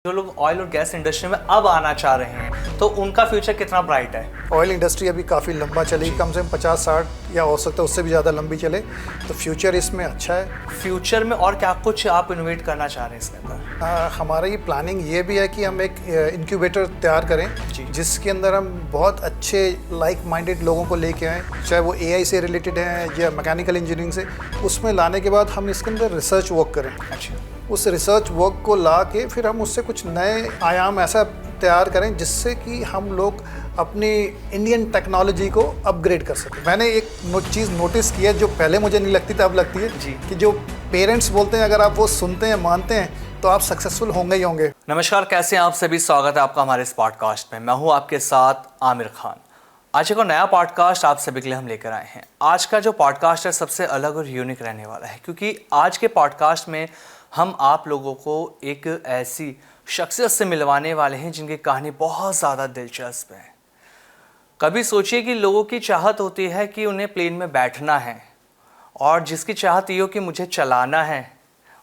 जो लोग ऑयल और गैस इंडस्ट्री में अब आना चाह रहे हैं तो उनका फ्यूचर कितना ब्राइट है? ऑयल इंडस्ट्री अभी काफ़ी लंबा चलेगी, कम से कम 50-60 या हो सकता है उससे भी ज़्यादा लंबी चले, तो फ्यूचर इसमें अच्छा है। फ्यूचर में और क्या कुछ आप इनोवेट करना चाह रहे हैं इसके अंदर? हमारा ये प्लानिंग ये भी है कि हम एक इंक्यूबेटर तैयार करें जिसके अंदर हम बहुत अच्छे लाइक माइंडेड लोगों को लेके आएँ, चाहे वो एआई से रिलेटेड हैं या मैकेनिकल इंजीनियरिंग से। उसमें लाने के बाद हम इसके अंदर रिसर्च वर्क करें। अच्छा, उस रिसर्च वर्क को ला के फिर हम उससे कुछ नए आयाम ऐसा तैयार करें जिससे कि हम लोग अपनी इंडियन टेक्नोलॉजी को अपग्रेड कर सकें। मैंने एक चीज़ नोटिस की है जो पहले मुझे नहीं लगती थी, अब लगती है जी। कि जो पेरेंट्स बोलते हैं अगर आप वो सुनते हैं, मानते हैं, तो आप सक्सेसफुल होंगे ही होंगे। नमस्कार, कैसे हैं आप सभी? स्वागत है आपका हमारे इस पॉडकास्ट में। मैं हूं आपके साथ आमिर खान। आज एक और नया पॉडकास्ट आप सभी के लिए हम लेकर आए हैं। आज का जो पॉडकास्ट है सबसे अलग और यूनिक रहने वाला है, क्योंकि आज के पॉडकास्ट में हम आप लोगों को एक ऐसी शख्सियत से मिलवाने वाले हैं जिनकी कहानी बहुत ज़्यादा दिलचस्प है। कभी सोचिए कि लोगों की चाहत होती है कि उन्हें प्लेन में बैठना है, और जिसकी चाहत ये हो कि मुझे चलाना है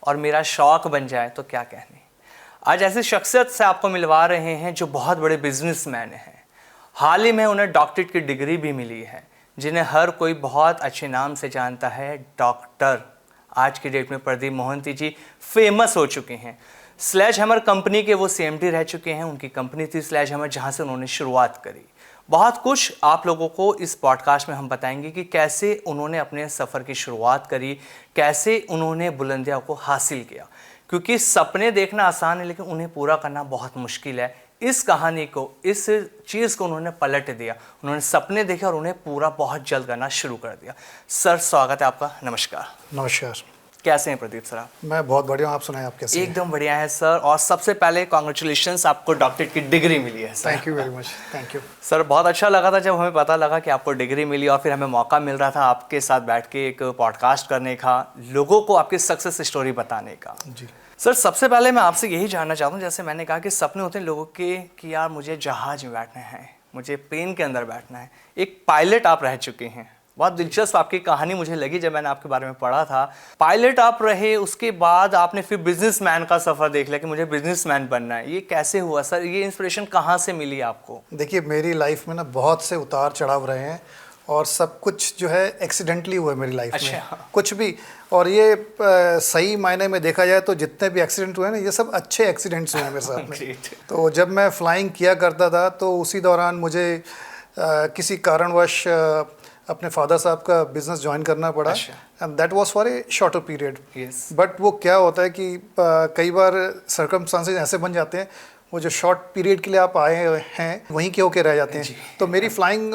और मेरा शौक बन जाए, तो क्या कहने। आज ऐसी शख्सियत से आपको मिलवा रहे हैं जो बहुत बड़े बिजनेसमैन हैं। हाल ही में उन्हें डॉक्टरेट की डिग्री भी मिली है, जिन्हें हर कोई बहुत अच्छे नाम से जानता है, डॉक्टर। आज की डेट में प्रदीप मोहंती जी फेमस हो चुके हैं। स्लेजहैमर कंपनी के वो सीएमडी रह चुके हैं। उनकी कंपनी थी स्लेजहैमर, जहां से उन्होंने शुरुआत करी। बहुत कुछ आप लोगों को इस पॉडकास्ट में हम बताएंगे कि कैसे उन्होंने अपने सफ़र की शुरुआत करी, कैसे उन्होंने बुलंदियों को हासिल किया। क्योंकि सपने देखना आसान है, लेकिन उन्हें पूरा करना बहुत मुश्किल है। इस कहानी को, इस चीज़ को उन्होंने पलट दिया। उन्होंने सपने देखे और उन्हें पूरा बहुत जल्द करना शुरू कर दिया। सर, स्वागत है आपका। नमस्कार। नमस्कार। कैसे हैं प्रदीप सर आप? मैं बहुत बढ़िया हूँ, आप सुनाएं, आप कैसे हैं? एकदम बढ़िया है सर। और सबसे पहले कॉन्ग्रेचुलेशंस, आपको डॉक्टरेट की डिग्री मिली है sir. Thank you very much. Thank you sir, बहुत अच्छा लगा था जब हमें पता लगा कि आपको डिग्री मिली, और फिर हमें मौका मिल रहा था आपके साथ बैठ के एक पॉडकास्ट करने का, लोगों को आपकी सक्सेस स्टोरी बताने का। जी सर, सबसे पहले मैं आपसे यही जानना चाहता हूँ, जैसे मैंने कहा कि सपने होते हैं लोगों के कि यार मुझे जहाज में बैठना है, मुझे प्लेन के अंदर बैठना है। एक पायलट आप रह चुके हैं। बहुत दिलचस्प आपकी कहानी मुझे लगी जब मैंने आपके बारे में पढ़ा था। पायलट आप रहे, उसके बाद आपने फिर बिजनेसमैन का सफ़र देख लिया कि मुझे बिजनेसमैन बनना है। ये कैसे हुआ सर? ये इंस्पिरेशन कहाँ से मिली आपको? देखिए, मेरी लाइफ में ना बहुत से उतार चढ़ाव रहे हैं, और सब कुछ जो है एक्सीडेंटली हुआ है मेरी लाइफ में। कुछ भी। और ये सही मायने में देखा जाए तो जितने भी एक्सीडेंट हुए हैं ना, ये सब अच्छे एक्सीडेंट्स हुए हैं मेरे साथ में। तो जब मैं फ्लाइंग किया करता था तो उसी दौरान मुझे किसी कारणवश अपने फादर साहब का बिज़नेस ज्वाइन करना पड़ा, and that was for a shorter period. But वो क्या होता है कि कई बार सर्कमस्टांसेस ऐसे बन जाते हैं, वो जो शॉर्ट पीरियड के लिए आप आए हैं वहीं के होके रह जाते हैं। तो मेरी फ्लाइंग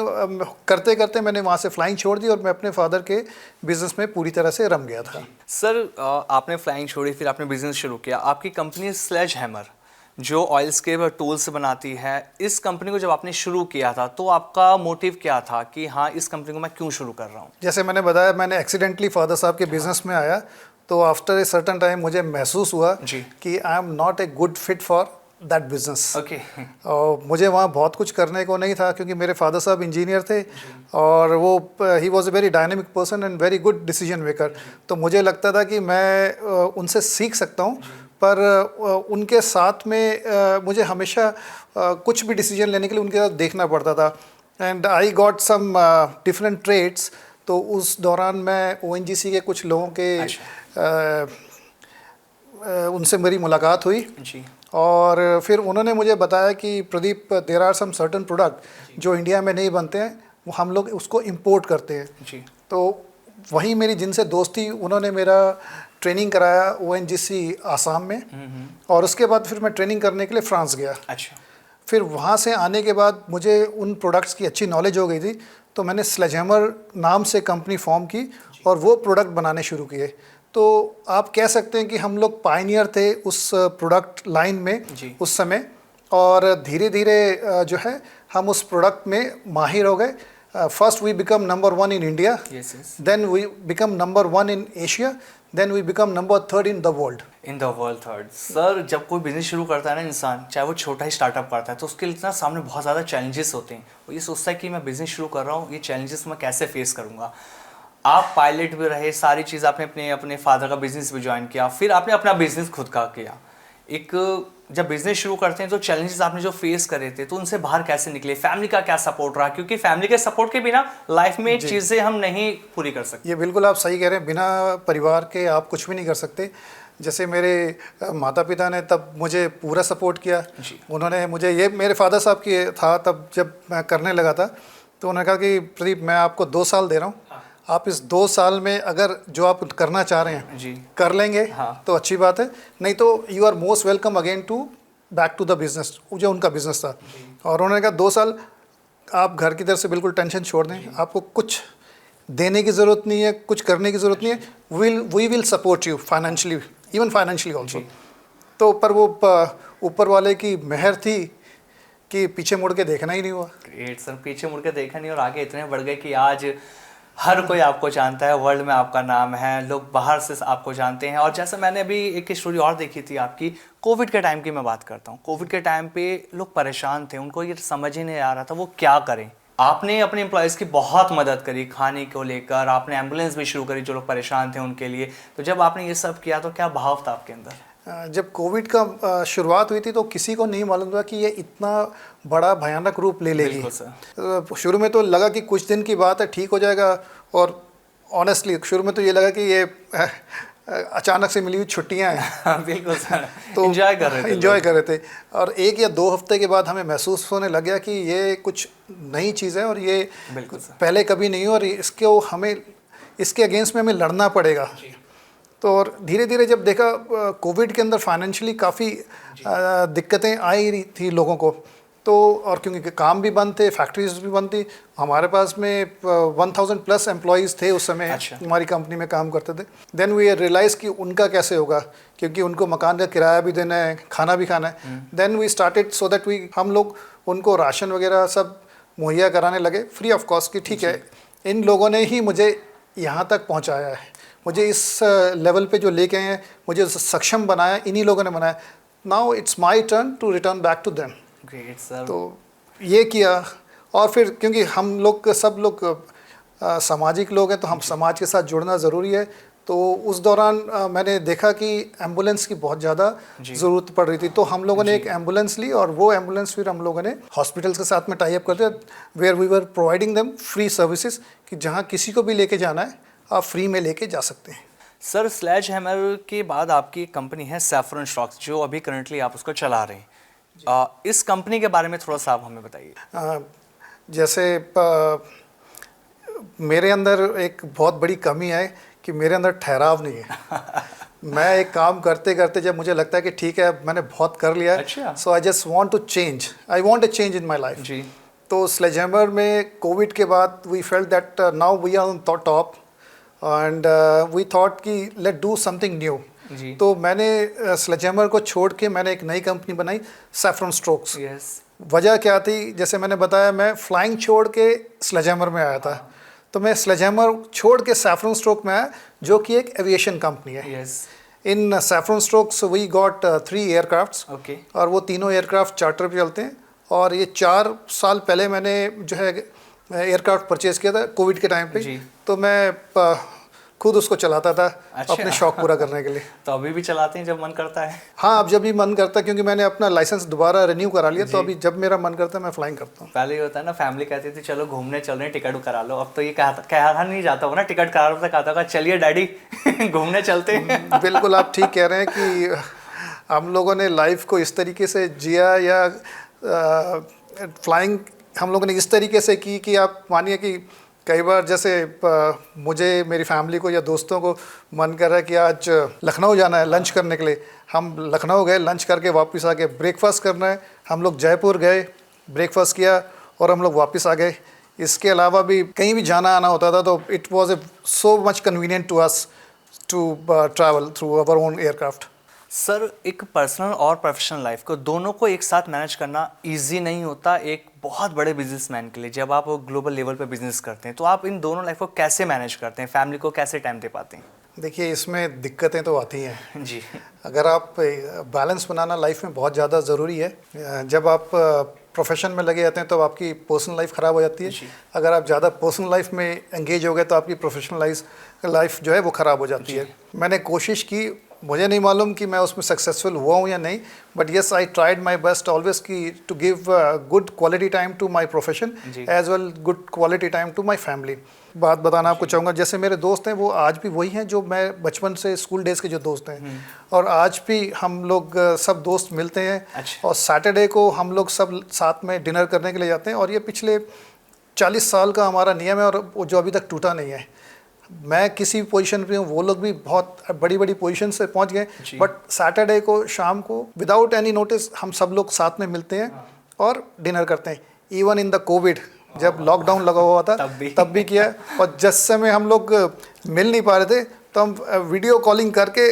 करते करते मैंने वहाँ से फ्लाइंग छोड़ दी और मैं अपने फादर के बिज़नेस में पूरी तरह से रम गया था। सर, आपने फ्लाइंग छोड़ी, फिर आपने बिज़नेस शुरू किया। आपकी कंपनी स्लेजहैमर, जो ऑयल स्केप और टूल्स बनाती है, इस कंपनी को जब आपने शुरू किया था तो आपका मोटिव क्या था कि हाँ, इस कंपनी को मैं क्यों शुरू कर रहा हूँ? जैसे मैंने बताया, मैंने एक्सीडेंटली फादर साहब के बिज़नेस में आया, तो आफ्टर ए सर्टन टाइम मुझे महसूस हुआ कि I am not a good fit for that business. और मुझे वहाँ बहुत कुछ करने को नहीं था, क्योंकि मेरे फादर साहब इंजीनियर थे और वो he was a very dynamic person and very good decision maker. तो मुझे लगता था कि मैं उनसे सीख सकता हूँ, पर उनके साथ में मुझे हमेशा कुछ भी डिसीजन लेने के लिए उनके साथ देखना पड़ता था। And I got some different trades. तो उस दौरान मैं ओएनजीसी के कुछ लोगों के उनसे मेरी मुलाकात हुई जी। और फिर उन्होंने मुझे बताया कि Pradeep, there are some certain product जो इंडिया में नहीं बनते हैं, वो हम लोग उसको इंपोर्ट करते हैं जी। तो वहीं मेरी जिनसे दोस्ती, उन्होंने मेरा ट्रेनिंग कराया ओएनजीसी आसाम में, और उसके बाद फिर मैं ट्रेनिंग करने के लिए फ्रांस गया। अच्छा। फिर वहाँ से आने के बाद मुझे उन प्रोडक्ट्स की अच्छी नॉलेज हो गई थी, तो मैंने स्लेजहैमर नाम से कंपनी फॉर्म की और वो प्रोडक्ट बनाने शुरू किए। तो आप कह सकते हैं कि हम लोग पायनियर थे उस प्रोडक्ट लाइन में उस समय, और धीरे धीरे जो है हम उस प्रोडक्ट में माहिर हो गए। First we become number 1 in India, then we become number 1 in Asia, then we become number 3 in the world. Third. Sir, जब कोई बिजनेस शुरू करता है ना इंसान, चाहे वो छोटा ही स्टार्टअप करता है, तो उसके लिए सामने बहुत ज़्यादा चैलेंजेस होते हैं। वो ये सोचता है कि मैं बिज़नेस शुरू कर रहा हूँ, ये चैलेंजेस मैं कैसे फेस करूँगा। आप पायलट भी रहे, सारी चीज़ आपने अपने फादर का बिजनेस भी ज्वाइन किया, फिर आपने अपना बिजनेस खुद का किया। एक जब बिजनेस शुरू करते हैं तो चैलेंजेस आपने जो फेस करे थे तो उनसे बाहर कैसे निकले, फैमिली का क्या सपोर्ट रहा, क्योंकि फैमिली के सपोर्ट के बिना लाइफ में चीज़ें हम नहीं पूरी कर सकते। ये बिल्कुल आप सही कह रहे हैं, बिना परिवार के आप कुछ भी नहीं कर सकते। जैसे मेरे माता पिता ने तब मुझे पूरा सपोर्ट किया। उन्होंने मुझे, ये मेरे फादर साहब की था तब जब मैं करने लगा था, तो उन्होंने कहा कि प्रदीप मैं आपको 2 साल दे रहा हूँ, आप इस 2 साल में अगर जो आप करना चाह रहे हैं कर लेंगे तो अच्छी बात है, नहीं तो you are most welcome again to back to the business, जो उनका बिजनेस था। और उन्होंने कहा 2 साल आप घर की तरफ से बिल्कुल टेंशन छोड़ दें, आपको कुछ देने की ज़रूरत नहीं है, कुछ करने की ज़रूरत नहीं है, we will support you financially, even financially also. तो पर वो ऊपर वाले की मेहर थी कि पीछे मुड़ के देखना ही नहीं हुआ। ग्रेट सर, पीछे मुड़ के देखा नहीं और आगे इतने बढ़ गए कि आज हर कोई आपको जानता है, वर्ल्ड में आपका नाम है, लोग बाहर से आपको जानते हैं। और जैसे मैंने अभी एक स्टोरी और देखी थी आपकी, कोविड के टाइम की मैं बात करता हूँ। कोविड के टाइम पे लोग परेशान थे, उनको ये समझ ही नहीं आ रहा था वो क्या करें। आपने अपने एम्प्लॉयज़ की बहुत मदद करी, खाने को लेकर आपने एम्बुलेंस भी शुरू करी जो लोग परेशान थे उनके लिए। तो जब आपने ये सब किया तो क्या भाव था आपके अंदर? जब कोविड का शुरुआत हुई थी तो किसी को नहीं मालूम था कि ये इतना बड़ा भयानक रूप ले लेगी। शुरू में तो लगा कि कुछ दिन की बात है, ठीक हो जाएगा। और ऑनेस्टली शुरू में तो ये लगा कि ये अचानक से मिली हुई छुट्टियां हैं। बिल्कुल सर, तो एंजॉय कर रहे थे। और 1 या 2 हफ्ते के बाद हमें महसूस होने लग गया कि ये कुछ नई चीज़ है और ये पहले कभी नहीं, और इसके अगेंस्ट में हमें लड़ना पड़ेगा। तो और धीरे धीरे जब देखा कोविड के अंदर फाइनेंशियली काफ़ी दिक्कतें आई रही थी लोगों को, तो और क्योंकि काम भी बंद थे, फैक्ट्रीज भी बंद थी, हमारे पास में 1000+ एम्प्लॉयज़ थे उस समय। हमारी कंपनी में काम करते थे। देन वी रियलाइज़ कि उनका कैसे होगा, क्योंकि उनको मकान का किराया भी देना है, खाना भी खाना है। Then we started so that हम लोग उनको राशन वगैरह सब मुहैया कराने लगे फ्री ऑफ कॉस्ट की। ठीक है, इन लोगों ने ही मुझे यहाँ तक पहुँचाया है, मुझे इस लेवल पे जो लेके आए हैं, मुझे सक्षम बनाया, इन्हीं लोगों ने बनाया। Now it's my turn to return back to them. Great sir. तो ये किया। और फिर क्योंकि हम लोग सब लोग सामाजिक लोग हैं, तो हम समाज के साथ जुड़ना ज़रूरी है। तो उस दौरान मैंने देखा कि एम्बुलेंस की बहुत ज़्यादा ज़रूरत पड़ रही थी। तो हम लोगों ने एक एम्बुलेंस ली, और वो एम्बुलेंस फिर हम लोगों ने हॉस्पिटल्स के साथ में टाई अप कर दिया, where we were providing them free services, कि जहाँ किसी को भी लेके जाना है आप फ्री में लेके जा सकते हैं। सर, स्लेज हैमर के बाद आपकी कंपनी है सैफरन स्टॉक्स, जो अभी करंटली आप उसको चला रहे हैं। इस कंपनी के बारे में थोड़ा सा आप हमें बताइए। जैसे मेरे अंदर एक बहुत बड़ी कमी है कि मेरे अंदर ठहराव नहीं है। मैं एक काम करते करते जब मुझे लगता है कि ठीक है मैंने बहुत कर लिया है, so I just want to change, I want a change in my life. जी। तो स्लेजहैमर में कोविड के बाद we felt that now we are on top, and we thought कि लेट डू समथिंग न्यू। तो मैंने स्लेजहैमर को छोड़ के मैंने एक नई कंपनी बनाई, सैफरन स्ट्रोक्स। वजह क्या थी, जैसे मैंने बताया, मैं फ्लाइंग छोड़ के स्लेजहैमर में आया था। तो मैं स्लेजहैमर छोड़ के सैफरन स्ट्रोक में आया, जो कि एक एविएशन कंपनी है। In Saffron Strokes we got 3 aircrafts, और वो तीनों एयरक्राफ्ट चार्टर पे चलते हैं। और ये 4 साल पहले मैंने जो है एयरक्राफ्ट परचेज किया था कोविड के टाइम पे। तो मैं खुद उसको चलाता था। अच्छा। अपने शौक पूरा करने के लिए। तो अभी भी चलाते हैं जब मन करता है? हाँ, अब जब भी मन करता है, क्योंकि मैंने अपना लाइसेंस दोबारा रिन्यू करा लिया, तो अभी जब मेरा मन करता है मैं फ्लाइंग करता हूँ। पहले ये होता है ना, फैमिली कहती थी चलो घूमने चल रहे हैं, टिकट करा लो। अब तो ये कहा नहीं जाता हो ना, टिकट करा लो तो कहता होगा चलिए डैडी घूमने चलते हैं। बिल्कुल आप ठीक कह रहे हैं कि हम लोगों ने लाइफ को इस तरीके से जिया, या फ्लाइंग हम लोगों ने इस तरीके से की कि आप मानिए कि कई बार जैसे मुझे, मेरी फैमिली को या दोस्तों को मन कर रहा है कि आज लखनऊ जाना है लंच करने के लिए, हम लखनऊ गए, लंच करके वापस आ गए। ब्रेकफास्ट करना है, हम लोग जयपुर गए, ब्रेकफास्ट किया और हम लोग वापस आ गए। इसके अलावा भी कहीं भी जाना आना होता था, तो it was so much convenient to us to travel through our own aircraft. Sir, एक पर्सनल और प्रोफेशनल लाइफ को दोनों को एक साथ मैनेज करना इजी नहीं होता एक बहुत बड़े बिजनेसमैन के लिए। जब आप ग्लोबल लेवल पे बिजनेस करते हैं तो आप इन दोनों लाइफ को कैसे मैनेज करते हैं, फैमिली को कैसे टाइम दे पाते हैं? देखिए, इसमें दिक्कतें तो आती हैं जी। अगर आप बैलेंस बनाना लाइफ में बहुत ज़्यादा ज़रूरी है। जब आप प्रोफेशन में लगे जाते हैं तो आपकी पर्सनल लाइफ ख़राब हो जाती है। अगर आप ज़्यादा पर्सनल लाइफ में एंगेज हो गए तो आपकी प्रोफेशनल लाइफ जो है वो ख़राब हो जाती है। मैंने कोशिश की मुझे नहीं मालूम कि मैं उसमें सक्सेसफुल हुआ हूँ या नहीं, but yes I tried my best always की to give good quality time to my profession as well good quality time to my family. बात बताना आपको चाहूँगा, जैसे मेरे दोस्त हैं वो आज भी वही हैं जो मैं बचपन से स्कूल डेज़ के जो दोस्त हैं, और आज भी हम लोग सब दोस्त मिलते हैं। अच्छा। और सैटरडे को हम लोग सब साथ में डिनर करने के लिए जाते हैं, और ये पिछले 40 साल का हमारा नियम है और वो जो अभी तक टूटा नहीं है। मैं किसी पोजीशन पे हूँ, वो लोग भी बहुत बड़ी बड़ी पोजीशन से पहुँच गए, बट सैटरडे को शाम को विदाउट एनी नोटिस हम सब लोग साथ में मिलते हैं और डिनर करते हैं। इवन इन द कोविड जब लॉकडाउन लगा हुआ था तब भी किया। और जिस समय हम लोग मिल नहीं पा रहे थे तो हम वीडियो कॉलिंग करके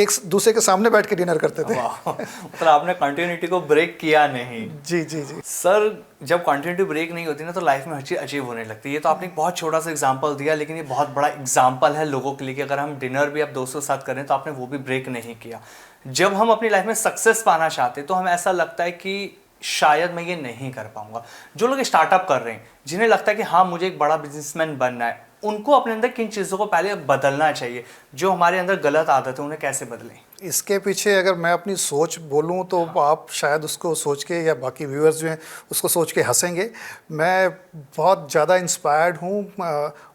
एक दूसरे के सामने बैठ के डिनर करते थे। मतलब आपने कंटिन्यूटी को ब्रेक किया नहीं। जी जी जी सर, जब कंटिन्यूटी ब्रेक नहीं होती ना तो लाइफ में हर चीज़ अचीव होने लगती है। ये तो आपने एक बहुत छोटा सा एग्जांपल दिया, लेकिन ये बहुत बड़ा एग्जांपल है लोगों के लिए कि अगर हम डिनर भी अब दोस्तों के साथ करें तो आपने वो भी ब्रेक नहीं किया। जब हम अपनी लाइफ में सक्सेस पाना चाहते हैं तो हमें ऐसा लगता है कि शायद मैं ये नहीं कर पाऊंगा। जो लोग स्टार्टअप कर रहे हैं, जिन्हें लगता है कि हाँ मुझे एक बड़ा बिजनेसमैन बनना है, उनको अपने अंदर किन चीज़ों को पहले बदलना चाहिए? जो हमारे अंदर गलत आदत है उन्हें कैसे बदलें? इसके पीछे अगर मैं अपनी सोच बोलूं तो आप शायद उसको सोच के, या बाकी व्यूअर्स जो हैं उसको सोच के हंसेंगे। मैं बहुत ज़्यादा इंस्पायर्ड हूँ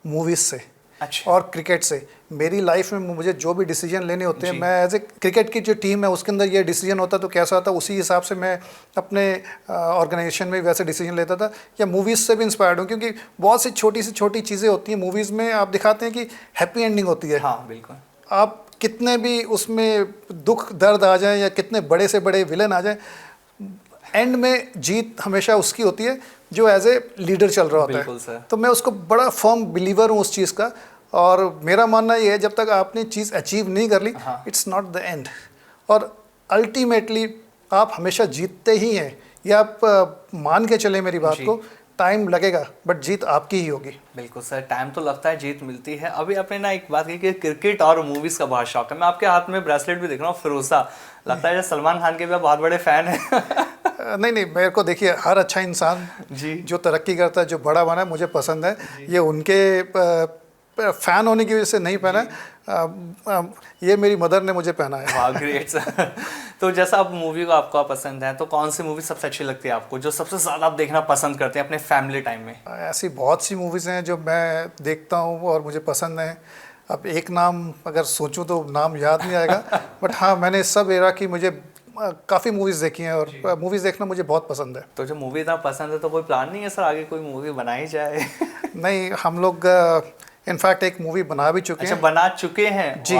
मूवीज़ से। अच्छा। और क्रिकेट से। मेरी लाइफ में मुझे जो भी डिसीजन लेने होते हैं, मैं एज ए क्रिकेट की जो टीम है उसके अंदर ये डिसीजन होता तो कैसा होता, उसी हिसाब से मैं अपने ऑर्गेनाइजेशन में वैसे डिसीजन लेता था। या मूवीज़ से भी इंस्पायर्ड हूँ, क्योंकि बहुत सी छोटी चीज़ें होती हैं मूवीज़ में। आप दिखाते हैं कि हैप्पी एंडिंग होती है। हाँ बिल्कुल। आप कितने भी उसमें दुख दर्द आ जाए या कितने बड़े से बड़े विलन आ जाए, एंड में जीत हमेशा उसकी होती है जो एज ए लीडर चल रहा होता है। तो मैं उसको बड़ा फर्म बिलीवर हूँ उस चीज़ का। और मेरा मानना ये है, जब तक आपने चीज़ अचीव नहीं कर ली, इट्स नॉट द एंड। और अल्टीमेटली आप हमेशा जीतते ही हैं। ये आप मान के चले मेरी बात को, टाइम लगेगा बट जीत आपकी ही होगी। बिल्कुल सर, टाइम तो लगता है, जीत मिलती है। अभी आपने ना एक बात कही कि क्रिकेट और मूवीज़ का बहुत शौक है। मैं आपके हाथ में ब्रेसलेट भी देख रहा हूँ, फिरोजा, लगता है सलमान खान के भी बहुत बड़े फ़ैन हैं। नहीं, मेरे को देखिए, हर अच्छा इंसान जी जो तरक्की करता है, जो बड़ा बना है, मुझे पसंद है। ये उनके फ़ैन होने की वजह से नहीं पहना, ये मेरी मदर ने मुझे पहना है। वाह, ग्रेट सर। तो जैसा आप मूवी को आपको पसंद है, तो कौन सी मूवी सबसे अच्छी लगती है आपको, जो सबसे ज़्यादा आप देखना पसंद करते हैं अपने फैमिली टाइम में? ऐसी बहुत सी मूवीज़ हैं जो मैं देखता हूँ और मुझे पसंद है। अब एक नाम अगर सोचूं तो नाम याद नहीं आएगा, बट हाँ, मैंने सब एरा की मुझे काफ़ी मूवीज़ देखी हैं और मूवीज़ देखना मुझे बहुत पसंद है। तो जो मूवी इतना पसंद है तो कोई प्लान नहीं है सर आगे कोई मूवी बनाई जाए? नहीं, हम लोग इनफैक्ट एक मूवी बना भी चुके हैं। अच्छा, बना चुके हैं जी।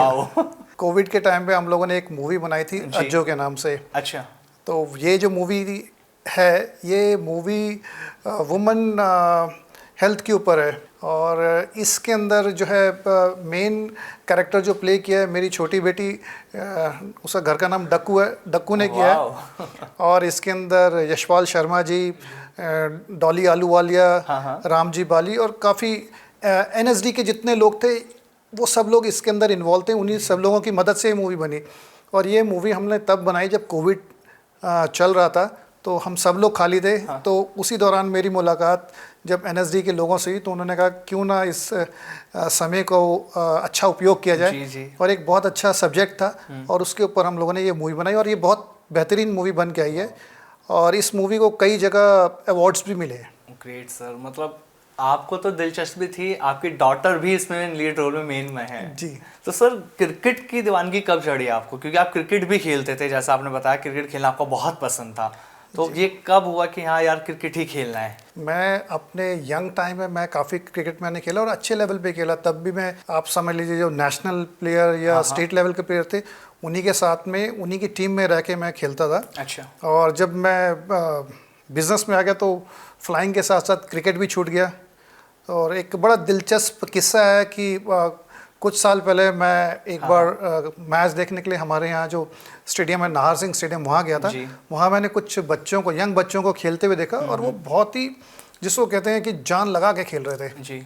कोविड के टाइम पे हम लोगों ने एक मूवी बनाई थी अज्जो के नाम से। अच्छा। तो ये जो मूवी है, ये मूवी वुमन हेल्थ के ऊपर है। और इसके अंदर जो है मेन कैरेक्टर जो प्ले किया है मेरी छोटी बेटी, उसका घर का नाम डक्कू है, डक्कू ने किया है। और इसके अंदर यशपाल शर्मा जी, डॉली आलूवालिया, रामजी बाली और काफ़ी NSD के जितने लोग थे वो सब लोग इसके अंदर इन्वॉल्व थे। उन्हीं सब लोगों की मदद से ये मूवी बनी। और ये मूवी हमने तब बनाई जब कोविड चल रहा था, तो हम सब लोग खाली थे। तो उसी दौरान मेरी मुलाकात जब NSD के लोगों से हुई, तो उन्होंने कहा क्यों ना इस समय को अच्छा उपयोग किया जाए। जी। और एक बहुत अच्छा सब्जेक्ट था और उसके ऊपर हम लोगों ने ये मूवी बनाई, और ये बहुत बेहतरीन मूवी बन के आई है। और इस मूवी को कई जगह अवार्ड्स भी मिले हैं। ग्रेट सर, मतलब आपको तो दिलचस्पी थी, आपकी डॉटर भी इसमें लीड रोल में मेन में है। जी। तो सर, क्रिकेट की दीवानगी कब चढ़ी आपको? क्योंकि आप क्रिकेट भी खेलते थे, जैसा आपने बताया क्रिकेट खेलना आपको बहुत पसंद था। तो ये कब हुआ कि हाँ यार क्रिकेट ही खेलना है? मैं अपने यंग टाइम में मैं काफ़ी क्रिकेट मैंने खेला और अच्छे लेवल पे खेला। तब भी मैं, आप समझ लीजिए, जो नेशनल प्लेयर या स्टेट लेवल के प्लेयर थे, उन्हीं के साथ में, उन्हीं की टीम में रह के मैं खेलता था। अच्छा। और जब मैं बिज़नेस में आ गया तो फ्लाइंग के साथ साथ क्रिकेट भी छूट गया। और एक बड़ा दिलचस्प किस्सा है कि कुछ साल पहले मैं एक बार मैच देखने के लिए हमारे यहाँ जो स्टेडियम है, नाहर सिंह स्टेडियम, वहाँ गया था। वहाँ मैंने कुछ बच्चों को, यंग बच्चों को खेलते हुए देखा, और वो बहुत ही, जिसको कहते हैं कि जान लगा के खेल रहे थे। जी।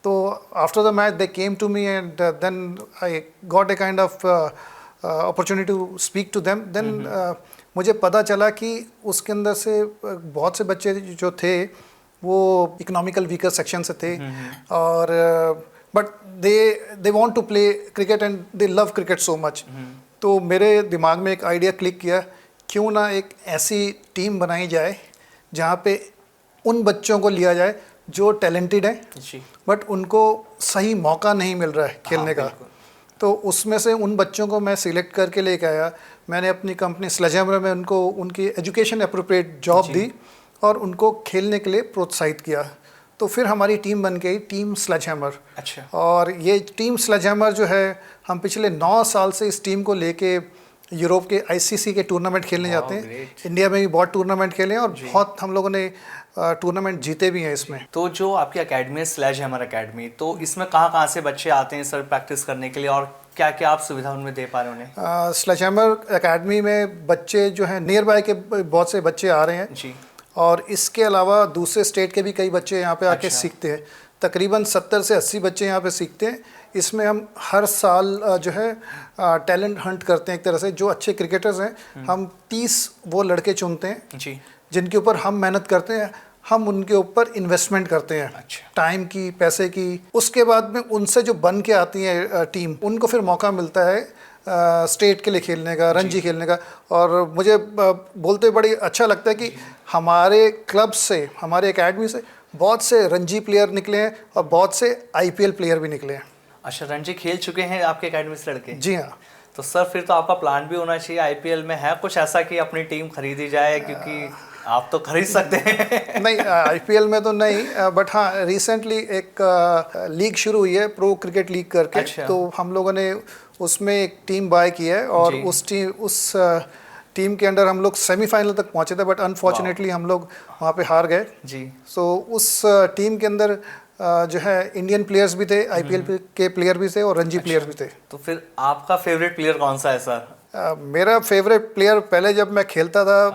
तो after the match they came to me and then I got a kind of opportunity to speak to them. देन मुझे पता चला कि उसके अंदर से बहुत से बच्चे जो थे वो इकोनॉमिकल वीकर सेक्शन से थे, और but they want to play cricket and they love cricket so much. तो मेरे दिमाग में एक आइडिया क्लिक किया, क्यों ना एक ऐसी टीम बनाई जाए जहाँ पे उन बच्चों को लिया जाए जो टैलेंटेड हैं बट उनको सही मौका नहीं मिल रहा है खेलने का। तो उसमें से उन बच्चों को मैं सिलेक्ट करके लेके आया। मैंने अपनी कंपनी स्लेजहैमर में उनको उनकी एजुकेशन अप्रोप्रिएट जॉब दी और उनको खेलने के लिए प्रोत्साहित किया। तो फिर हमारी टीम बन गई टीम स्लेजहैमर। अच्छा। और ये टीम स्लेजहैमर जो है, हम पिछले 9 साल से इस टीम को लेके यूरोप के आईसीसी के टूर्नामेंट खेलने जाते हैं। इंडिया में भी बहुत टूर्नामेंट खेले हैं और बहुत हम लोगों ने टूर्नामेंट जीते भी हैं इसमें। तो जो आपकी अकेडमी है स्लेजहैमर अकेडमी, तो इसमें कहाँ से बच्चे आते हैं सर प्रैक्टिस करने के लिए, और क्या क्या आप सुविधा उनमें दे पा रहे हैं उन्हें? स्लेजहैमर अकेडमी में बच्चे जो हैं नियर बाय के बहुत से बच्चे आ रहे हैं जी। और इसके अलावा दूसरे स्टेट के भी कई बच्चे यहाँ पे आके सीखते हैं। तकरीबन 70 से 80 बच्चे यहाँ पे सीखते हैं। इसमें हम हर साल जो है टैलेंट हंट करते हैं एक तरह से। जो अच्छे क्रिकेटर्स हैं हम 30 वो लड़के चुनते हैं जी, जिनके ऊपर हम मेहनत करते हैं, हम उनके ऊपर इन्वेस्टमेंट करते हैं। अच्छा। टाइम की, पैसे की। उसके बाद में उनसे जो बन के आती है टीम, उनको फिर मौका मिलता है स्टेट के लिए खेलने का, रणजी खेलने का। और मुझे बोलते बड़ी अच्छा लगता है कि हमारे क्लब से, हमारे एकेडमी से बहुत से रणजी प्लेयर निकले हैं और बहुत से आईपीएल प्लेयर भी निकले हैं। अच्छा, रणजी खेल चुके हैं आपके एकेडमी से लड़के? जी हाँ। तो सर फिर तो आपका प्लान भी होना चाहिए आईपीएल में, है कुछ ऐसा कि अपनी टीम खरीदी जाए, क्योंकि आप तो खरीद सकते हैं। नहीं, आईपीएल में तो नहीं, बट हाँ रिसेंटली एक लीग शुरू हुई है, प्रो क्रिकेट लीग करके। अच्छा। तो हम लोगों ने उसमें एक टीम बाय की है और उस टीम के अंडर हम लोग सेमीफाइनल तक पहुंचे थे, बट अनफॉर्चुनेटली हम लोग वहाँ पे हार गए जी। सो उस टीम के अंदर जो है इंडियन प्लेयर्स भी थे, आईपीएल के प्लेयर भी थे और रणजी प्लेयर भी थे। तो फिर आपका फेवरेट प्लेयर कौन सा है सर? मेरा फेवरेट प्लेयर पहले जब मैं खेलता था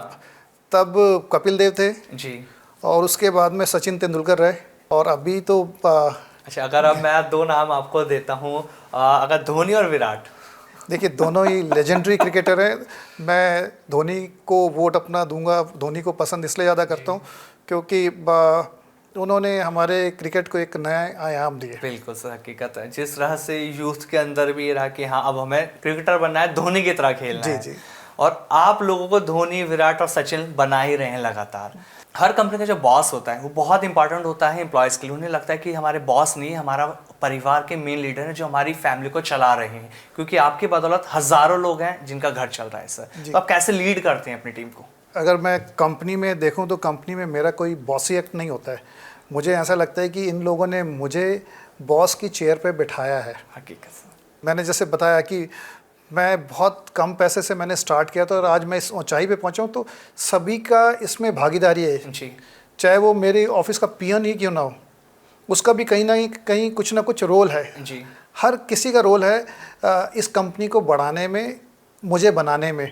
तब कपिल देव थे जी, और उसके बाद में सचिन तेंदुलकर रहे, और अभी तो अच्छा, अगर अब मैं 2 नाम आपको देता हूँ, अगर धोनी और विराट। देखिए दोनों ही लेजेंडरी क्रिकेटर हैं। मैं धोनी को वोट अपना दूंगा। धोनी को पसंद इसलिए ज़्यादा करता हूँ क्योंकि उन्होंने हमारे क्रिकेट को एक नया आयाम दिए। बिल्कुल सर, हकीकत है। जिस तरह से यूथ के अंदर भी ये रहा कि हाँ अब हमें क्रिकेटर बनना है, धोनी की तरह खेलना है। जी। और आप लोगों को धोनी, विराट और सचिन बना ही रहे हैं लगातार। हर कंपनी का जो बॉस होता है वो बहुत इंपॉर्टेंट होता है एम्प्लॉयज़ के लिए। उन्हें लगता है कि हमारे बॉस नहीं, हमारा परिवार के मेन लीडर हैं जो हमारी फैमिली को चला रहे हैं, क्योंकि आपकी बदौलत हज़ारों लोग हैं जिनका घर चल रहा है सर। तो आप कैसे लीड करते हैं अपनी टीम को? अगर मैं कंपनी में देखूं तो कंपनी में मेरा कोई बॉसी एक्ट नहीं होता है। मुझे ऐसा लगता है कि इन लोगों ने मुझे बॉस की चेयर पे बिठाया है। हकीकत से मैंने जैसे बताया कि मैं बहुत कम पैसे से मैंने स्टार्ट किया था और आज मैं इस ऊंचाई पे पहुंचा हूं, तो सभी का इसमें भागीदारी है जी। चाहे वो मेरे ऑफिस का पीएन ही क्यों ना हो, उसका भी कहीं ना कहीं कुछ ना कुछ रोल है जी। हर किसी का रोल है इस कंपनी को बढ़ाने में, मुझे बनाने में।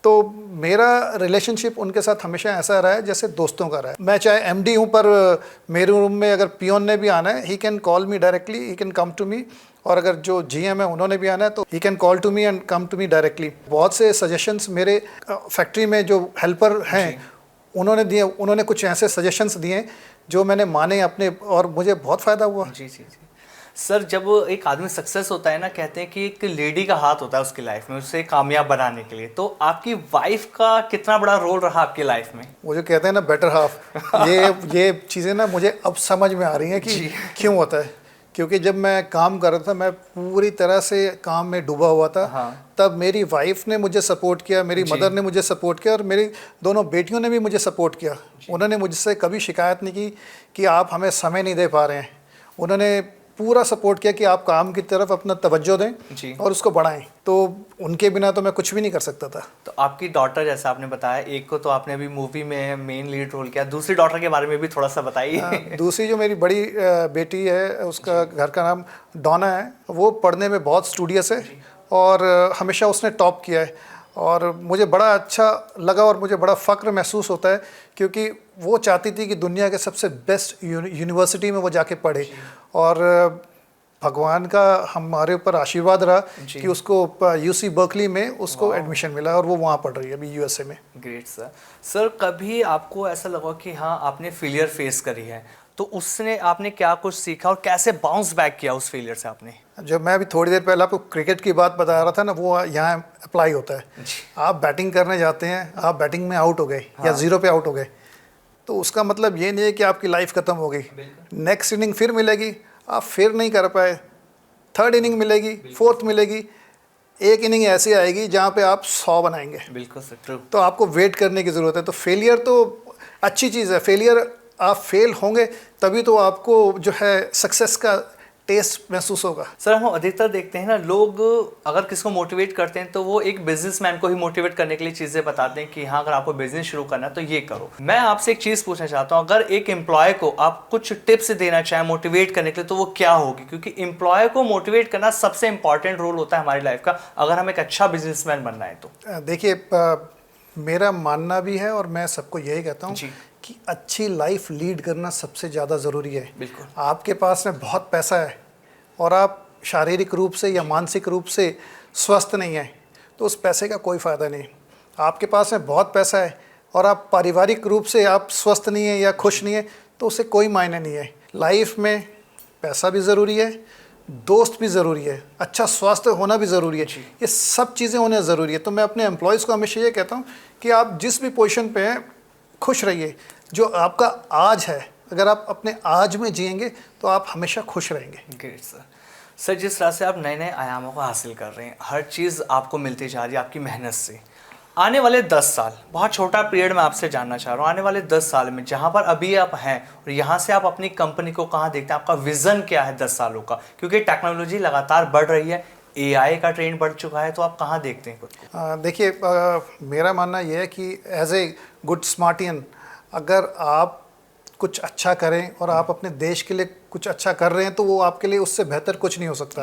तो मेरा रिलेशनशिप उनके साथ हमेशा ऐसा रहा है जैसे दोस्तों का रहा है। मैं चाहे एमडी हूँ पर मेरे रूम में अगर पियोन ने भी आना है, he can call me directly, he can come to me. और अगर जो जीएम है उन्होंने भी आना है तो he can call to me and come to me directly. बहुत से सजेशंस मेरे फैक्ट्री में जो हेल्पर हैं उन्होंने दिए, उन्होंने कुछ ऐसे सजेशंस दिए जो मैंने माने अपने और मुझे बहुत फ़ायदा हुआ। जी जी जी। सर जब एक आदमी सक्सेस होता है ना, कहते हैं कि एक लेडी का हाथ होता है उसकी लाइफ में उसे कामयाब बनाने के लिए। तो आपकी वाइफ का कितना बड़ा रोल रहा आपकी लाइफ में? वो जो कहते हैं ना बेटर हाफ, ये चीज़ें ना मुझे अब समझ में आ रही हैं कि क्यों होता है। क्योंकि जब मैं काम कर रहा था, मैं पूरी तरह से काम में डूबा हुआ था। हाँ। तब मेरी वाइफ ने मुझे सपोर्ट किया, मेरी मदर ने मुझे सपोर्ट किया और मेरी दोनों बेटियों ने भी मुझे सपोर्ट किया। उन्होंने मुझसे कभी शिकायत नहीं की कि आप हमें समय नहीं दे पा रहे हैं। उन्होंने पूरा सपोर्ट किया कि आप काम की तरफ अपना तवज्जो दें और उसको बढ़ाएं। तो उनके बिना तो मैं कुछ भी नहीं कर सकता था। तो आपकी डॉटर, जैसा आपने बताया, एक को तो आपने अभी मूवी में मेन लीड रोल किया, दूसरी डॉटर के बारे में भी थोड़ा सा बताइए। दूसरी जो मेरी बड़ी बेटी है, उसका घर का नाम डोना है। वो पढ़ने में बहुत स्टूडियस है और हमेशा उसने टॉप किया है और मुझे बड़ा अच्छा लगा और मुझे बड़ा फ़ख्र महसूस होता है क्योंकि वो चाहती थी कि दुनिया के सबसे बेस्ट यूनिवर्सिटी में वो जाके पढ़े और भगवान का हमारे ऊपर आशीर्वाद रहा कि उसको यूसी बर्कली में उसको एडमिशन मिला और वो वहाँ पढ़ रही है अभी यूएसए में। Great sir. सर कभी आपको ऐसा लगा कि हाँ आपने फेलियर फेस करी है, तो उसने आपने क्या कुछ सीखा और कैसे बाउंस बैक किया उस फेलियर से आपने? जब मैं अभी थोड़ी देर पहले आपको क्रिकेट की बात बता रहा था ना, वो यहाँ अप्लाई होता है। आप बैटिंग करने जाते हैं, आप बैटिंग में आउट हो गए या जीरो पे आउट हो गए, तो उसका मतलब ये नहीं है कि आपकी लाइफ खत्म हो गई। नेक्स्ट इनिंग फिर मिलेगी, आप फिर नहीं कर पाए, थर्ड इनिंग मिलेगी, फोर्थ मिलेगी, एक इनिंग ऐसी आएगी जहाँ पे आप 100 बनाएंगे। बिल्कुल सर, ट्रू। तो आपको वेट करने की ज़रूरत है। तो फेलियर तो अच्छी चीज़ है, फेलियर आप फेल होंगे तभी तो आपको जो है सक्सेस का टेस्ट महसूस होगा। सर हम अधिकतर देखते हैं ना, लोग अगर किसको मोटिवेट करते हैं तो वो एक बिजनेसमैन को ही मोटिवेट करने के लिए चीज़ें बताते हैं कि हाँ अगर आपको बिजनेस शुरू करना है तो ये करो। मैं आपसे एक चीज़ पूछना चाहता हूँ, अगर एक एम्प्लॉय को आप कुछ टिप्स देना चाहें मोटिवेट करने के लिए तो वो क्या होगी? क्योंकि एम्प्लॉय को मोटिवेट करना सबसे इंपॉर्टेंट रोल होता है हमारी लाइफ का, अगर हम एक अच्छा बिजनेसमैन बनना है तो। देखिए, मेरा मानना भी है और मैं सबको यही कहता हूँ कि अच्छी लाइफ लीड करना सबसे ज़्यादा ज़रूरी है। बिल्कुल। आपके पास में बहुत पैसा है और आप शारीरिक रूप से या मानसिक रूप से स्वस्थ नहीं हैं तो उस पैसे का कोई फ़ायदा नहीं। आपके पास में बहुत पैसा है और आप पारिवारिक रूप से आप स्वस्थ नहीं हैं या खुश नहीं हैं तो उससे कोई मायने नहीं है। लाइफ में पैसा भी ज़रूरी है, दोस्त भी ज़रूरी है, अच्छा स्वास्थ्य होना भी ज़रूरी है, ये सब चीज़ें होना ज़रूरी है। तो मैं अपने एम्प्लॉयज़ को हमेशा ये कहता हूँ कि आप जिस भी पोजीशन पे हैं खुश रहिए। जो आपका आज है, अगर आप अपने आज में जिएंगे तो आप हमेशा खुश रहेंगे। Great sir. सर जिस तरह से आप नए नए आयामों को हासिल कर रहे हैं, हर चीज़ आपको मिलती जा रही है आपकी मेहनत से, आने वाले 10 साल, बहुत छोटा पीरियड में आपसे जानना चाह रहा हूँ, आने वाले 10 साल में जहाँ पर अभी आप हैं और यहाँ से आप अपनी कंपनी को कहाँ देखते हैं? आपका विज़न क्या है 10 सालों का? क्योंकि टेक्नोलॉजी लगातार बढ़ रही है, AI का ट्रेंड बढ़ चुका है, तो आप कहाँ देखते हैं खुद को? देखिए, मेरा मानना यह है कि एज ए गुड स्मार्टियन अगर आप कुछ अच्छा करें और आप अपने देश के लिए कुछ अच्छा कर रहे हैं तो वो आपके लिए उससे बेहतर कुछ नहीं हो सकता।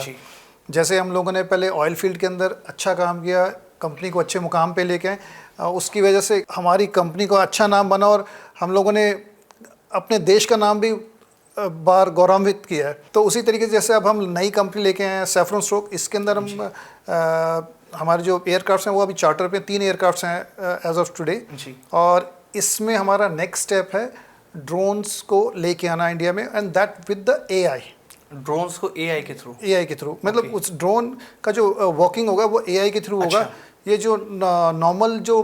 जैसे हम लोगों ने पहले ऑयल फील्ड के अंदर अच्छा काम किया, कंपनी को अच्छे मुकाम पे लेके आए, उसकी वजह से हमारी कंपनी को अच्छा नाम बना और हम लोगों ने अपने देश का नाम भी बार गौरवान्वित किया है। तो उसी तरीके से जैसे अब हम नई कंपनी लेके आए हैं सैफरन स्ट्रोक, इसके अंदर हम हमारे जो एयरक्राफ्ट हैं वो अभी चार्टर पे 3 एयरक्राफ्ट हैं एज ऑफ टुडे, और इसमें हमारा नेक्स्ट स्टेप है ड्रोन्स को लेके आना इंडिया में, and that with the AI। Drones को AI के थ्रू मतलब उस ड्रोन का जो वर्किंग होगा वो AI के थ्रू होगा। ये जो नॉर्मल जो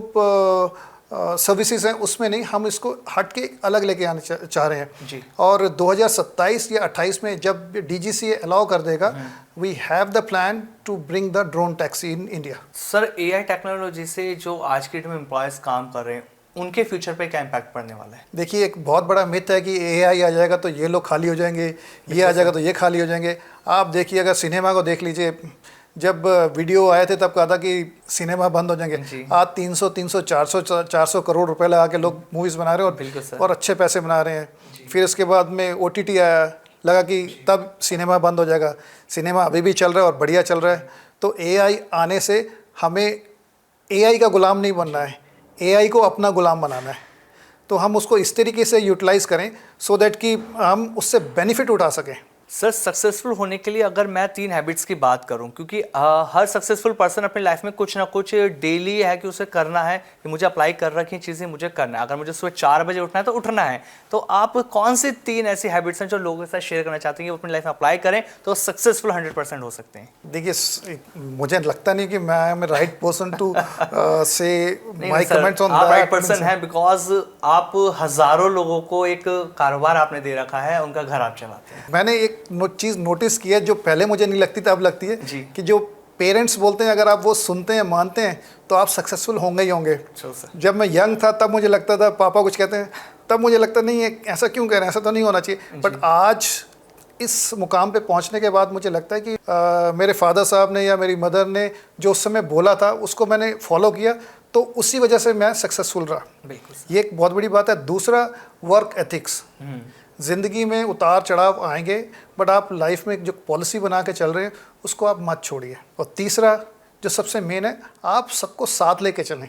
सर्विसेज हैं उसमें नहीं, हम इसको हट के अलग लेके आने चाह रहे हैं जी। और 2027 या 28 में जब DGCA अलाउ कर देगा, we have the plan to bring the drone taxi in India. Sir AI technology से जो आज के डेट में एम्प्लॉयज़ काम कर रहे हैं उनके फ्यूचर पे क्या इम्पैक्ट पड़ने वाला है? देखिए, एक बहुत बड़ा मिथ है कि AI आ जाएगा तो ये लोग खाली हो जाएंगे, ये आ जाएगा तो ये खाली हो जाएंगे। आप देखिए, अगर सिनेमा को देख लीजिए, जब वीडियो आए थे तब कहा था कि सिनेमा बंद हो जाएंगे। आज 300 400 करोड़ रुपए लगा के लोग मूवीज़ बना रहे हैं और अच्छे पैसे बना रहे हैं। फिर उसके बाद में OTT आया, लगा कि तब सिनेमा बंद हो जाएगा। सिनेमा अभी भी चल रहा है और बढ़िया चल रहा है। तो AI आने से हमें AI का गुलाम नहीं बनना है, AI को अपना गुलाम बनाना है। तो हम उसको इस तरीके से यूटिलाइज़ करें सो दैट कि हम उससे बेनिफिट उठा सकें। सर सक्सेसफुल होने के लिए अगर मैं 3 हैबिट्स की बात करूं, क्योंकि हर सक्सेसफुल पर्सन अपनी लाइफ में कुछ ना कुछ डेली है कि उसे करना है, कि मुझे अप्लाई कर रखी चीज़ें मुझे करना है। अगर मुझे सुबह 4 बजे उठना है तो उठना है। तो आप कौन सी 3 ऐसी हैबिट्स हैं जो लोगों के साथ शेयर करना चाहते हैं कि वो अपनी लाइफ में अप्लाई करें तो सक्सेसफुल 100% हो सकते हैं? देखिए, मुझे लगता नहीं कि मैं एम राइट पर्सन टू से माय कमेंट्स ऑन दैट। आप राइट पर्सन हैं बिकॉज आप हज़ारों लोगों को एक कारोबार आपने दे रखा है, उनका घर आप चलाते हैं। मैंने एक चीज़ नोटिस की है जो पहले मुझे नहीं लगती थी, अब लगती है कि जो पेरेंट्स बोलते हैं अगर आप वो सुनते हैं, मानते हैं तो आप सक्सेसफुल होंगे ही होंगे। जब मैं यंग था तब मुझे लगता था पापा कुछ कहते हैं, तब मुझे लगता नहीं ऐसा क्यों कह रहे हैं, ऐसा तो नहीं होना चाहिए। बट आज इस मुकाम पे पहुंचने के बाद मुझे लगता है कि मेरे फादर साहब ने या मेरी मदर ने जो उस समय बोला था उसको मैंने फॉलो किया, तो उसी वजह से मैं सक्सेसफुल रहा। बिल्कुल, ये एक बहुत बड़ी बात है। दूसरा, वर्क एथिक्स। ज़िंदगी में उतार चढ़ाव आएंगे, बट आप लाइफ में जो पॉलिसी बना के चल रहे हैं उसको आप मत छोड़िए। और तीसरा जो सबसे मेन है, आप सबको साथ लेके चलें।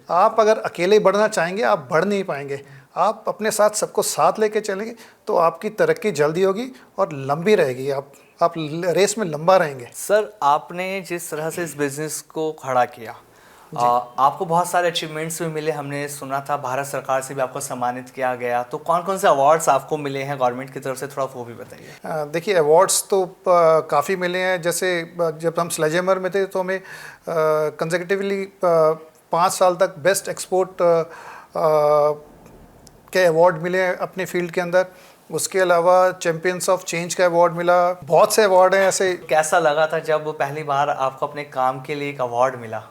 आप अगर अकेले बढ़ना चाहेंगे आप बढ़ नहीं पाएंगे। आप अपने साथ सबको साथ लेके चलेंगे तो आपकी तरक्की जल्दी होगी और लंबी रहेगी। आप रेस में लंबा रहेंगे। सर आपने जिस तरह से इस बिज़नेस को खड़ा किया, आपको बहुत सारे अचीवमेंट्स भी मिले, हमने सुना था भारत सरकार से भी आपको सम्मानित किया गया, तो कौन कौन से अवार्ड्स आपको मिले हैं गवर्नमेंट की तरफ से, थोड़ा वो भी बताइए। देखिए अवार्ड्स तो काफ़ी मिले हैं। जैसे जब हम स्लेजेमर में थे तो हमें कंसेक्यूटिवली 5 साल तक बेस्ट एक्सपोर्ट के अवार्ड मिले हैं अपने फील्ड के अंदर। उसके अलावा चैंपियंस ऑफ चेंज का अवार्ड मिला। बहुत से अवार्ड हैं ऐसे। कैसा लगा था जब पहली बार आपको अपने काम के लिए एक अवार्ड मिला?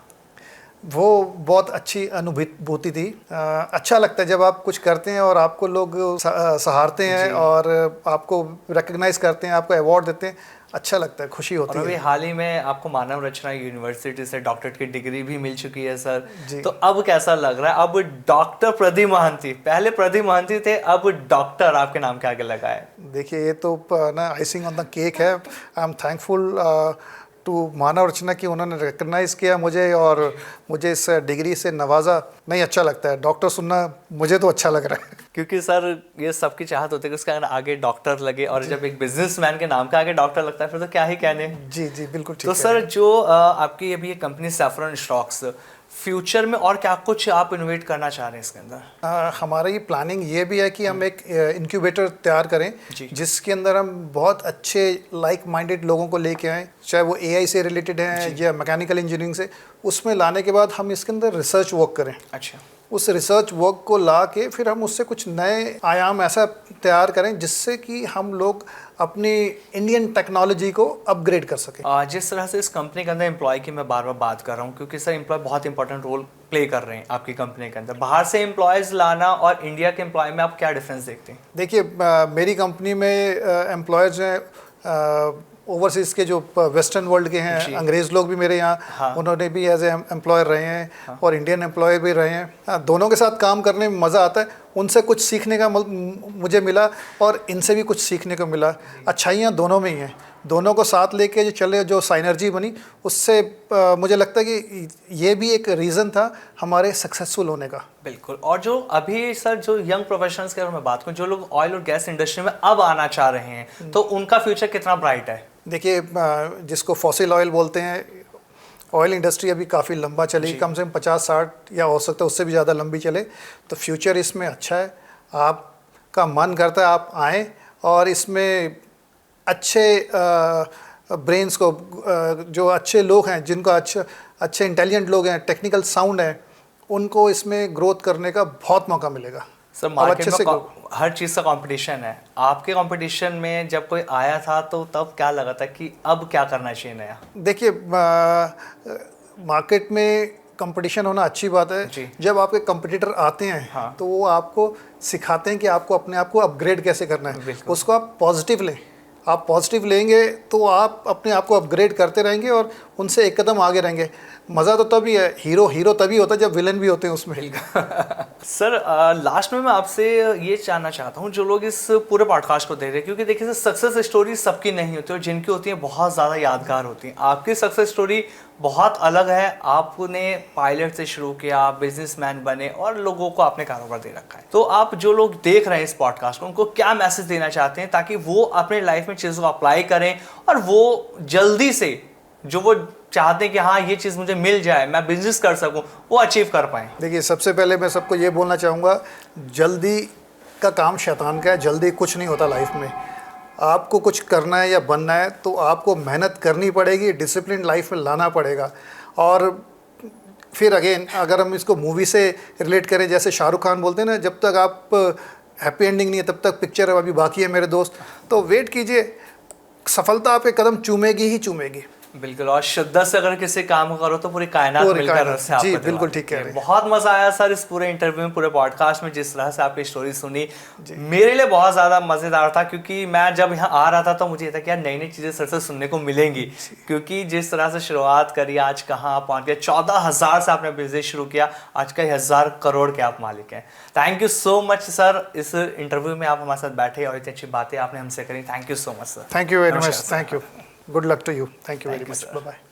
वो बहुत अच्छी अनुभूति थी। अच्छा लगता है जब आप कुछ करते हैं और आपको लोग सहारते हैं और आपको रिकग्नाइज करते हैं, आपको अवार्ड देते हैं, अच्छा लगता है, खुशी होती है। अभी हाल ही में आपको मानव रचना यूनिवर्सिटी से डॉक्टरेट की डिग्री भी मिल चुकी है सर, तो अब कैसा लग रहा है? अब डॉक्टर प्रदीप महांती, पहले प्रदीप महांती थे, अब डॉक्टर आपके नाम के आगे लगा है। देखिए ये तो ना आइसिंग ऑन द केक है। आई एम थैंकफुल टू मानव रचना की उन्होंने रिकग्नाइज़ किया मुझे और मुझे इस डिग्री से नवाजा। नहीं, अच्छा लगता है डॉक्टर सुनना, मुझे तो अच्छा लग रहा है। क्योंकि सर ये सबकी चाहत होती है कि उसके आगे डॉक्टर लगे, और जब एक बिजनेसमैन के नाम के आगे डॉक्टर लगता है फिर तो क्या ही कहने। जी जी बिल्कुल ठीक तो है। सर जो आपकी अभी ये कंपनी सैफरन स्टॉक्स, फ्यूचर में और क्या कुछ आप इनोवेट करना चाह रहे हैं इसके अंदर? हमारी प्लानिंग ये भी है कि हम एक इंक्यूबेटर तैयार करें जिसके अंदर हम बहुत अच्छे लाइक माइंडेड लोगों को लेके आएँ, चाहे वो एआई से रिलेटेड हैं या मैकेनिकल इंजीनियरिंग से। उसमें लाने के बाद हम इसके अंदर रिसर्च वर्क करें। अच्छा। उस रिसर्च वर्क को ला के फिर हम उससे कुछ नए आयाम ऐसा तैयार करें जिससे कि हम लोग अपनी इंडियन टेक्नोलॉजी को अपग्रेड कर सकें। जिस तरह से इस कंपनी के अंदर एम्प्लॉय की मैं बार बार बात कर रहा हूँ, क्योंकि सर एम्प्लॉय बहुत इंपॉर्टेंट रोल प्ले कर रहे हैं आपकी कंपनी के अंदर। बाहर से एम्प्लॉयज़ लाना और इंडिया के एम्प्लॉय में आप क्या डिफरेंस देखते हैं? देखिए मेरी कंपनी में एम्प्लॉयज़ हैं ओवरसीज़ के जो वेस्टर्न वर्ल्ड के हैं, अंग्रेज़ लोग भी मेरे यहाँ उन्होंने भी एज ए एम्प्लॉयर रहे हैं और इंडियन एम्प्लॉय भी रहे हैं। दोनों के साथ काम करने में मज़ा आता है। उनसे कुछ सीखने का मुझे मिला और इनसे भी कुछ सीखने को मिला। अच्छाइयाँ दोनों में ही हैं। दोनों को साथ लेके जो चले, जो साइनर्जी बनी, उससे मुझे लगता है कि ये भी एक रीज़न था हमारे सक्सेसफुल होने का। बिल्कुल। और जो अभी सर जो यंग प्रोफेशनल्स की अगर मैं बात करूँ, जो लोग ऑयल और गैस इंडस्ट्री में अब आना चाह रहे हैं, तो उनका फ्यूचर कितना ब्राइट है? देखिए जिसको फॉसिल ऑयल बोलते हैं, ऑयल इंडस्ट्री अभी काफ़ी लंबा चलेगी, कम से कम 50-60 या हो सकता है उससे भी ज़्यादा लंबी चले। तो फ्यूचर इसमें अच्छा है। आपका मन करता है आप आएँ और इसमें अच्छे ब्रेन्स को, जो अच्छे लोग हैं, जिनको अच्छे इंटेलिजेंट लोग हैं, टेक्निकल साउंड हैं, उनको इसमें ग्रोथ करने का बहुत मौका मिलेगा। सर मार्केट में हर चीज़ का कंपटीशन है। आपके कंपटीशन में जब कोई आया था तो तब क्या लगा था कि अब क्या करना चाहिए नया? देखिए मार्केट में कंपटीशन होना अच्छी बात है। जब आपके कंपटीटर आते हैं तो वो आपको सिखाते हैं कि आपको अपने आप को अपग्रेड कैसे करना है। उसको आप पॉजिटिव लें। आप पॉजिटिव लेंगे तो आप अपने आप को अपग्रेड करते रहेंगे और उनसे एक कदम आगे रहेंगे। मज़ा तो तभी है, हीरो तभी होता है जब विलन भी होते हैं उसमें। सर लास्ट में मैं आपसे ये जानना चाहता हूँ, जो लोग इस पूरे पॉडकास्ट को देख रहे हैं, क्योंकि देखिए सक्सेस स्टोरी सबकी नहीं होती और जिनकी होती है बहुत ज़्यादा यादगार होती हैं। आपकी सक्सेस स्टोरी बहुत अलग है। आपने पायलट से शुरू किया, बिजनेसमैन बने और लोगों को आपने कारोबार दे रखा है। तो आप जो लोग देख रहे हैं इस पॉडकास्ट को, उनको क्या मैसेज देना चाहते हैं ताकि वो अपने लाइफ में चीज़ों को अप्लाई करें और वो जल्दी से जो वो चाहते हैं कि हाँ ये चीज़ मुझे मिल जाए, मैं बिजनेस कर सकूं, वो अचीव कर पाएँ? देखिए सबसे पहले मैं सबको ये बोलना चाहूँगा, जल्दी का काम शैतान का है। जल्दी कुछ नहीं होता लाइफ में। आपको कुछ करना है या बनना है तो आपको मेहनत करनी पड़ेगी, डिसिप्लिन लाइफ में लाना पड़ेगा। और फिर अगेन अगर हम इसको मूवी से रिलेट करें, जैसे शाहरुख खान बोलते हैं ना, जब तक आप हैप्पी एंडिंग नहीं है तब तक पिक्चर अभी बाकी है मेरे दोस्त। तो वेट कीजिए, सफलता आपके कदम चूमेगी ही चूमेगी। बिल्कुल। और शिद्दत से अगर किसी काम को करो तो पूरी कायनात मिलकर उससे आपको जी बिल्कुल ठीक कह रहे हैं। बहुत मजा आया सर इस पूरे इंटरव्यू में, पूरे पॉडकास्ट में, जिस तरह से आपकी स्टोरी सुनी मेरे लिए बहुत ज़्यादा मज़ेदार था। क्योंकि मैं जब यहाँ आ रहा था तो मुझे था कि यार नई नई चीज़ें सर से सुनने को मिलेंगी, क्योंकि जिस तरह से शुरुआत करी, आज कहाँ आप पहुँच गए। 14,000 से आपने बिजनेस शुरू किया, आज कई 1,000 करोड़ के आप मालिक हैं। Thank you so much sir, इस इंटरव्यू में आप हमारे साथ बैठे और इतनी अच्छी बातें आपने हमसे करी। Thank you so much sir. Thank you very much. Thank you. Good luck to you. Thank you very much. Bye bye.